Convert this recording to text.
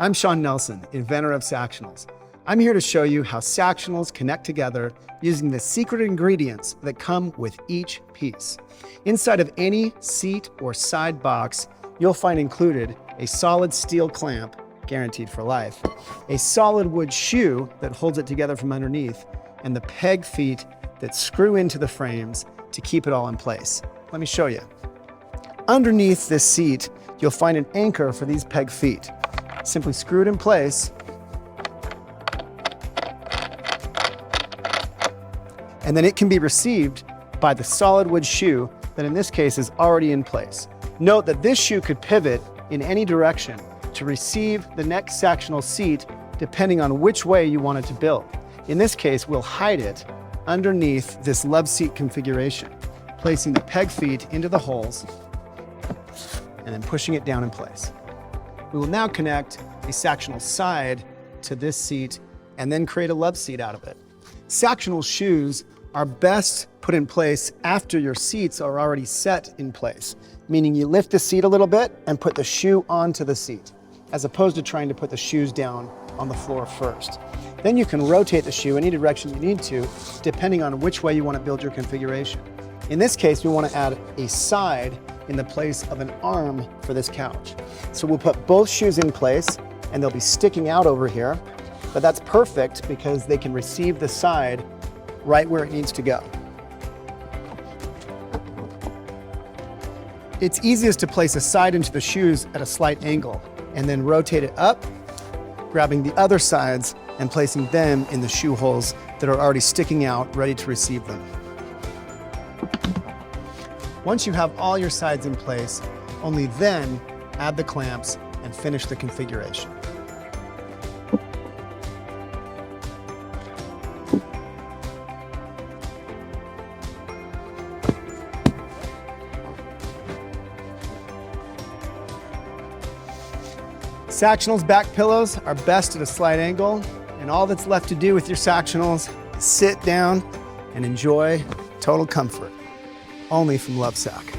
I'm Shawn Nelson, inventor of Sactionals. I'm here to show you how Sactionals connect together using the secret ingredients that come with each piece. Inside of any seat or side box, you'll find included a solid steel clamp, guaranteed for life, a solid wood shoe that holds it together from underneath, and the peg feet that screw into the frames to keep it all in place. Let me show you. Underneath this seat, you'll find an anchor for these peg feet. Simply screw it in place, and then it can be received by the solid wood shoe that in this case is already in place. Note that this shoe could pivot in any direction to receive the next Sactional seat depending on which way you want it to build. In this case, we'll hide it underneath this Loveseat configuration, placing the peg feet into the holes and then pushing it down in place. We will now connect a Sactional side to this seat and then create a Loveseat out of it. Sactional shoes are best put in place after your seats are already set in place, meaning you lift the seat a little bit and put the shoe onto the seat, as opposed to trying to put the shoes down on the floor first. Then you can rotate the shoe any direction you need to, depending on which way you want to build your configuration. In this case, we want to add a side in the place of an arm for this couch. So we'll put both shoes in place and they'll be sticking out over here, but that's perfect because they can receive the side right where it needs to go. It's easiest to place a side into the shoes at a slight angle and then rotate it up, grabbing the other sides and placing them in the shoe holes that are already sticking out, ready to receive them. Once you have all your sides in place, only then add the clamps and finish the configuration. Sactionals back pillows are best at a slight angle, and all that's left to do with your Sactionals is sit down and enjoy total comfort. Only from Lovesac.